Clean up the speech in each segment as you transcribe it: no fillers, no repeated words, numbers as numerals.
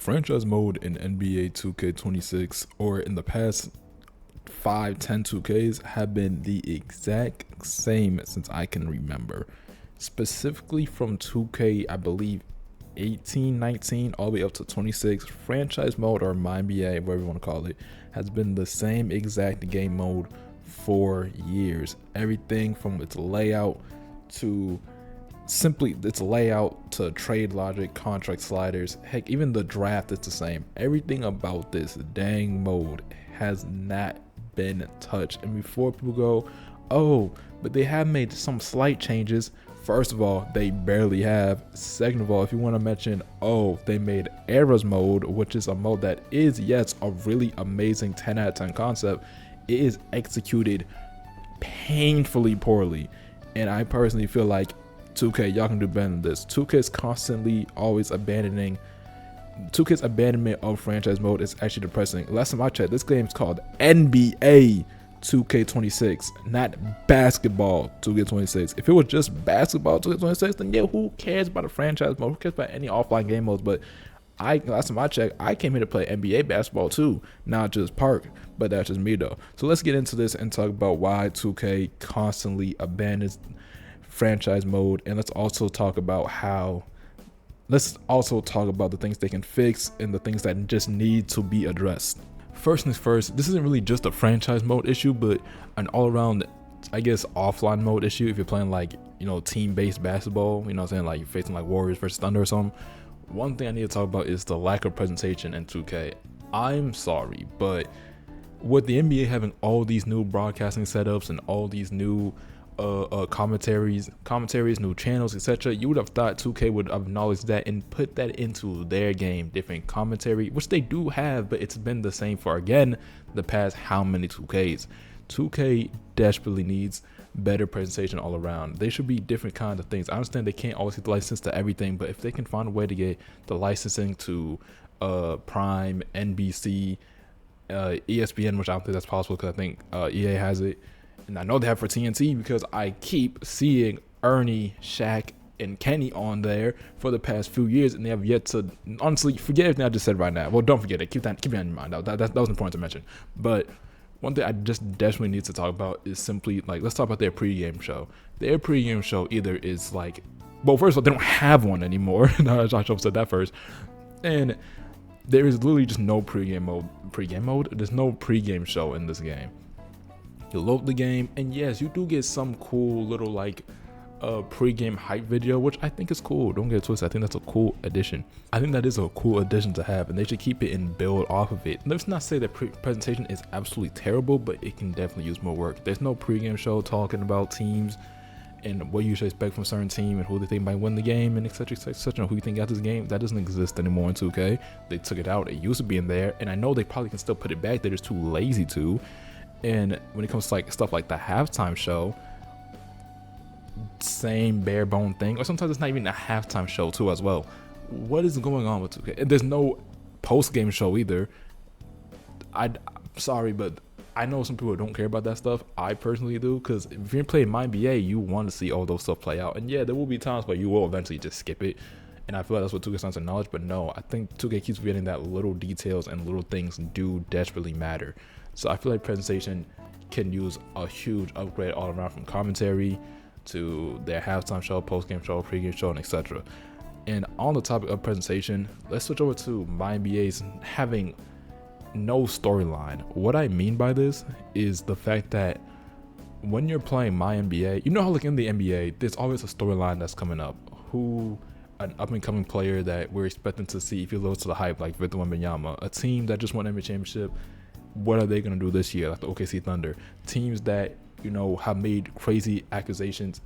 Franchise mode in NBA 2K26 or in the past 5, 10 2Ks have been the exact same since I can remember. Specifically from 2K, I believe 18, 19, all the way up to 26, franchise mode or Mynba, whatever you want to call it, has been the same exact game mode for years. Everything from its layout to simply its layout to trade logic, contract sliders, heck, even the draft is the same. Everything about this dang mode has not been touched. And before people go, oh, but they have made some slight changes. First of all, they barely have. Second of all, if you want to mention, oh, they made eras mode, which is a mode that is, yes, a really amazing 10 out of 10 concept. It is executed painfully poorly. And I personally feel like 2K, y'all can do better than this. 2K is constantly always abandoning. 2K's abandonment of franchise mode is actually depressing. Last time I checked, this game is called NBA 2K26, not basketball 2K26. If it was just basketball 2K26, then yeah, who cares about a franchise mode? Who cares about any offline game modes? But last time I checked, I came here to play NBA basketball too, not just park. But that's just me though. So let's get into this and talk about why 2K constantly abandons franchise mode, and let's also talk about the things they can fix and the things that just need to be addressed. First things first, this isn't really just a franchise mode issue, but an all-around, I guess, offline mode issue. If you're playing like, team-based basketball, you know what I'm saying, like you're facing like Warriors versus Thunder or something. One thing I need to talk about is the lack of presentation in 2K. I'm sorry, but with the NBA having all these new broadcasting setups and all these new commentaries, new channels, etc., you would have thought 2K would acknowledge that and put that into their game. Different commentary, which they do have, but it's been the same for, again, the past how many 2Ks. 2K desperately needs better presentation all around. They should be different kinds of things. I understand they can't always get the license to everything, but if they can find a way to get the licensing to Prime, NBC, ESPN, which I don't think that's possible because I think EA has it. And I know they have for TNT because I keep seeing Ernie, Shaq, and Kenny on there for the past few years, and they have yet to, honestly, forget everything I just said right now. Well, don't forget it. Keep that in your mind. That was important to mention. But one thing I just desperately need to talk about is simply, like, let's talk about their pregame show. Their pregame show either is like, well, first of all, they don't have one anymore. I should have said that first. And there is literally just no pregame mode. There's no pregame show in this game. You load the game, and yes, you do get some cool little like pre-game hype video, which I think is cool. Don't get it twisted. I think that's a cool addition. I think that is a cool addition to have, and they should keep it and build off of it. Let's not say that presentation is absolutely terrible, but it can definitely use more work. There's no pre-game show talking about teams and what you should expect from a certain team and who they think might win the game and etc. etc. Who you think got this game. That doesn't exist anymore in 2K. They took it out. It used to be in there, and I know they probably can still put it back. They're just too lazy to. And when it comes to like stuff like the halftime show, same bare bone thing, or sometimes it's not even a halftime show too as well. What is going on with 2K? There's no post game show either. I'm sorry, but I know some people don't care about that stuff. I personally do, because if you're playing MyNBA, you want to see all those stuff play out. And yeah, there will be times where you will eventually just skip it. And I feel like that's what 2K stands to acknowledge. But no, I think 2K keeps forgetting that little details and little things do desperately matter. So I feel like presentation can use a huge upgrade all around, from commentary to their halftime show, post-game show, pre-game show, and etc. And on the topic of presentation, let's switch over to MyNBA's having no storyline. What I mean by this is the fact that when you're playing MyNBA, you know how like in the NBA, there's always a storyline that's coming up. Who an up-and-coming player that we're expecting to see if he lives to the hype, like Victor Wembanyama, a team that just won an NBA championship. What are they going to do this year, like the OKC Thunder? Teams that, have made crazy accusations,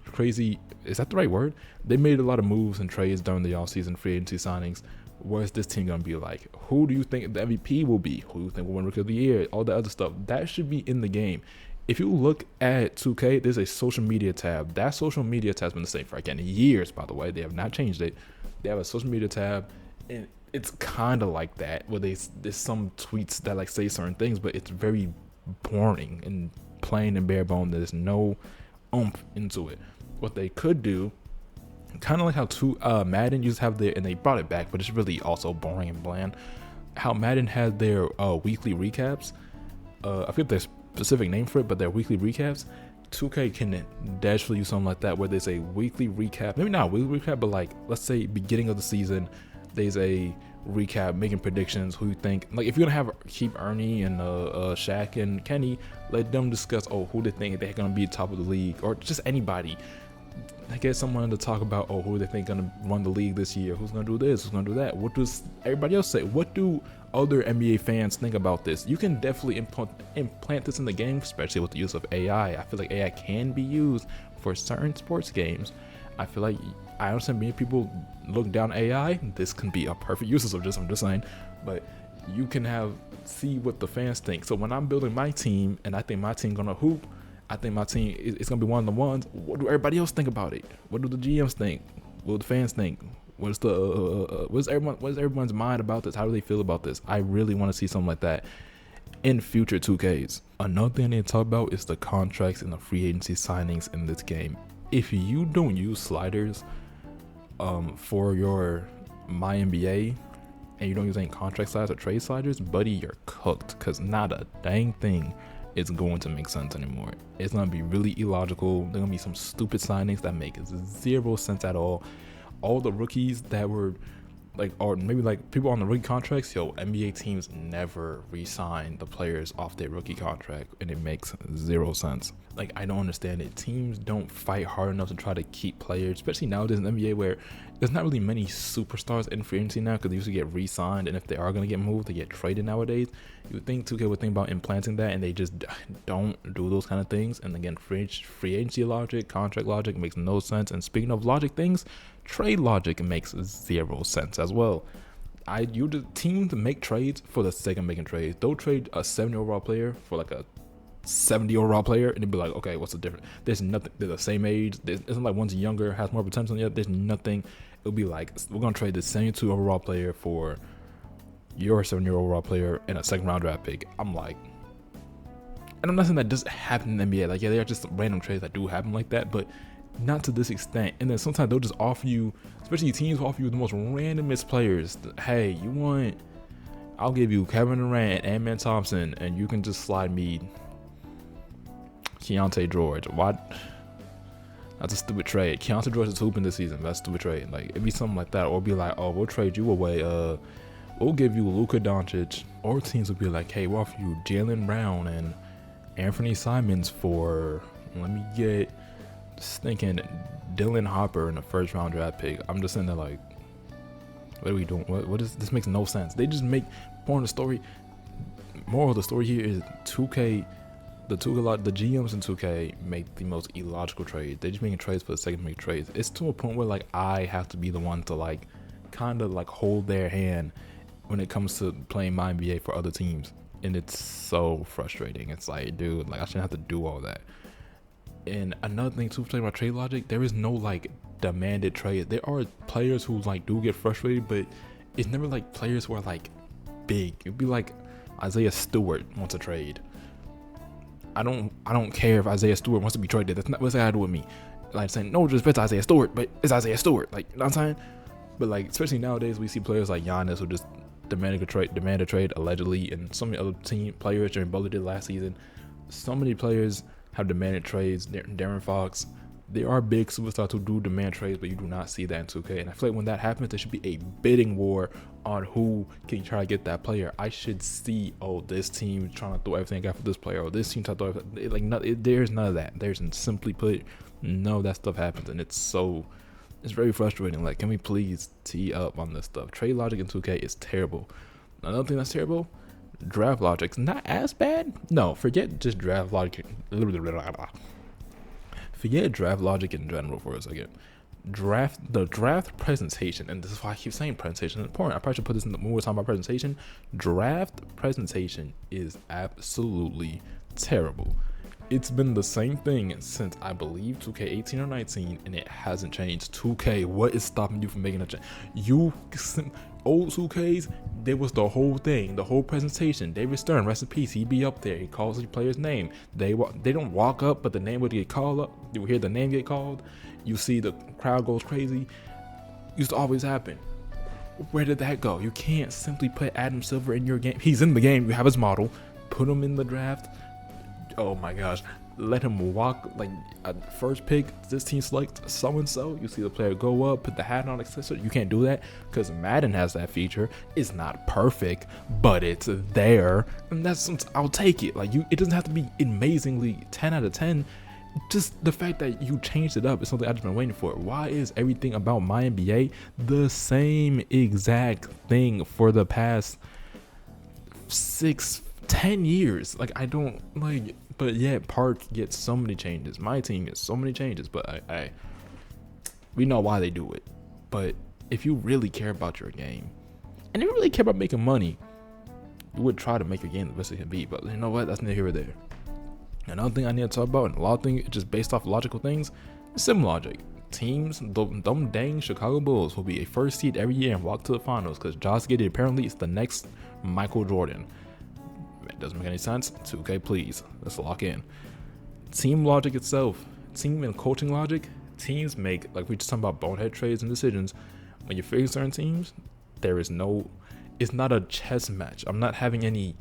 crazy, is that the right word? They made a lot of moves and trades during the offseason, free agency signings. Where's this team going to be like? Who do you think the MVP will be? Who do you think will win Rookie of the Year? All that other stuff. That should be in the game. If you look at 2K, there's a social media tab. That social media tab has been the same for, again, years, by the way. They have not changed it. They have a social media tab, and it's kind of like that, where there's some tweets that like say certain things, but it's very boring and plain and bare bone. There's no oomph into it. What they could do Kind of like how Madden used to have their, and they brought it back, but it's really also boring and bland. How Madden had their weekly recaps. I forget their specific name for it, but their weekly recaps. 2K can desperately use something like that, where there's a weekly recap, maybe not a weekly recap, but like, let's say beginning of the season, there's a recap making predictions, who you think, like if you're gonna keep Ernie and Shaq and Kenny, let them discuss who they think they're gonna be top of the league, or just anybody. I get someone to talk about who they think gonna run the league this year, who's gonna do this, who's gonna do that, what does everybody else say, what do other NBA fans think about this. You can definitely implant this in the game, especially with the use of AI. I feel like AI can be used for certain sports games. I feel like, I understand many people look down AI, this can be a perfect use of this, I'm just saying, but you can see what the fans think. So when I'm building my team and I think my team gonna hoop, I think my team is gonna be one of the ones. What do everybody else think about it? What do the GMs think? What do the fans think? What's everyone's mind about this? How do they feel about this? I really want to see something like that in future 2Ks. Another thing I need to talk about is the contracts and the free agency signings in this game. If you don't use sliders for your My NBA and you don't use any contract sliders or trade sliders, buddy, you're cooked, because not a dang thing is going to make sense anymore. It's going to be really illogical. There are going to be some stupid signings that make zero sense at all. All the rookies that were like, or maybe like people on the rookie contracts, NBA teams never re-sign the players off their rookie contract, and it makes zero sense. Like, I don't understand it. Teams don't fight hard enough to try to keep players, especially nowadays in the NBA where there's not really many superstars in free agency now, because they usually get re-signed, and if they are going to get moved, they get traded nowadays. You would think 2K would think about implanting that, and they just don't do those kind of things. And again, free agency logic, contract logic makes no sense. And speaking of logic things, trade logic makes zero sense as well. The team to make trades for the sake of making trades. They'll trade a 70 overall player for like a 70 overall player, and it'd be like, okay, what's the difference? There's nothing. They're the same age. It's not like one's younger, has more potential than the other. There's nothing. It'll be like, we're gonna trade the 72 overall player for your 70 overall player and a second round draft pick. I'm like, and I'm not saying that doesn't happen in the NBA. Like, yeah, they are just random trades that do happen like that, but not to this extent. And then sometimes they'll just offer you, especially teams will offer you the most randomest players. Hey, I'll give you Kevin Durant and Ant-Man Thompson, and you can just slide me Keontae George. What? That's a stupid trade. Keontae George is hooping this season. That's a stupid trade. Like, it'd be something like that, or it'd be like, we'll trade you away. We'll give you Luka Doncic. Or teams would be like, hey, we'll offer you Jaylen Brown and Anthony Simons for, let me get thinking, Dylan Hopper in the first round draft pick. I'm just sitting there like, what are we doing? What is this? Makes no sense. They just make moral of the story here is 2K. The GMs in 2K make the most illogical trades. They're just making trades for the sake of making trades. It's to a point where like I have to be the one to like kind of like hold their hand when it comes to playing my NBA for other teams, and it's so frustrating. It's like, dude, like I shouldn't have to do all that. And another thing too, talking about trade logic, there is no like demanded trade. There are players who like do get frustrated, but it's never like players who are like big. It'd be like Isaiah Stewart wants a trade. I don't care if Isaiah Stewart wants to be traded. That's not what's that to do with me. Like saying no disrespect to Isaiah Stewart, but it's Isaiah Stewart. Like, you know what I'm saying? But like, especially nowadays, we see players like Giannis who just demand a trade allegedly, and so many other team players. Jimmy Butler did last season. So many players have demanded trades. Darren Fox. There are big superstars who do demand trades, but you do not see that in 2K. And I feel like when that happens, there should be a bidding war on who can try to get that player. I should see, this team trying to throw everything I got for this player, or this team trying to throw everything. Like, there's none of that. There's, simply put, none of that stuff happens, and it's very frustrating. Like, can we please tee up on this stuff? Trade logic in 2K is terrible. Another thing that's terrible, draft logic's not as bad. No, forget just draft logic. Forget draft logic in general for a second. The draft presentation, and this is why I keep saying presentation is important. I probably should put this in the more time about presentation. Draft presentation is absolutely terrible. It's been the same thing since I believe 2K18 or 19, and it hasn't changed. 2K, what is stopping you from making a change? Old 2Ks There was the whole thing, the whole presentation. David Stern, rest in peace. He'd be up there. He calls the player's name. They don't walk up, but the name would get called up. You hear the name get called. You see the crowd goes crazy. Used to always happen. Where did that go? You can't simply put Adam Silver in your game. He's in the game. You have his model. Put him in the draft. Oh my gosh. Let him walk like at first pick. This team selects so and so. You see the player go up, put the hat on, etc. You can't do that because Madden has that feature. It's not perfect, but it's there, and I'll take it. Like it doesn't have to be amazingly 10 out of 10. Just the fact that you changed it up is something I've just been waiting for. Why is everything about my NBA the same exact thing for the past 6-10 years? Like I don't like. But yet Park gets so many changes. My team gets so many changes, but we know why they do it. But if you really care about your game, and if you really care about making money, you would try to make your game the best it can be. But you know what? That's neither here nor there. Another thing I need to talk about, and a lot of things just based off logical things, is sim logic. Teams, them dang Chicago Bulls will be a first seed every year and walk to the finals because Josh Giddey apparently is the next Michael Jordan. Doesn't make any sense. 2K, please. Let's lock in. Team logic itself, team and coaching logic, teams make, like we just talking about bonehead trades and decisions. When you face certain teams, it's not a chess match. I'm not having any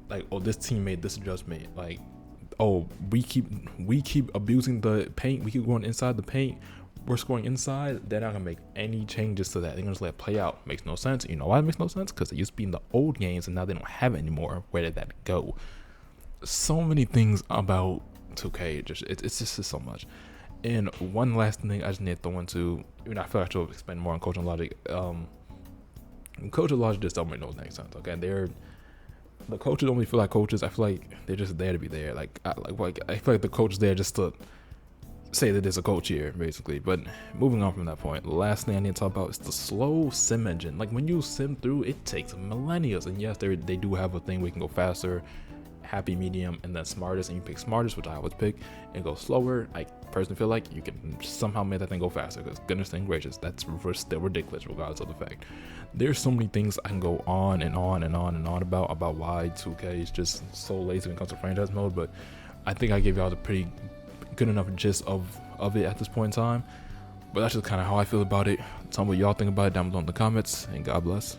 like, oh, this team made this adjustment. Like, oh, we keep abusing the paint. We keep going inside the paint. We're scoring inside. They're not gonna make any changes to that. They're gonna just let it play out. Makes no sense. You know why it makes no sense? Because it used to be in the old games and now they don't have it anymore. Where did that go? So many things about 2K. It's just so much. And one last thing I just need to throw into. I feel like I should expand more on coaching logic. Coaching logic just don't make no dang sense. Okay, the coaches don't really feel like coaches. I feel like they're just there to be there. I feel like the coach is there just to say that there's a coach here, basically. But moving on from that point, the last thing I need to talk about is the slow sim engine. Like when you sim through, it takes millennia. And yes, they do have a thing where you can go faster, happy medium, and then smartest, and you pick smartest, which I always pick, and go slower. I personally feel like you can somehow make that thing go faster, because goodness and gracious, that's still ridiculous regardless of the fact. There's so many things I can go on and on and on and on about why 2K is just so lazy when it comes to franchise mode, but I think I gave y'all the pretty good enough gist of it at this point in time. But that's just kind of how I feel about it. Tell me what y'all think about it down below in the comments, and God bless.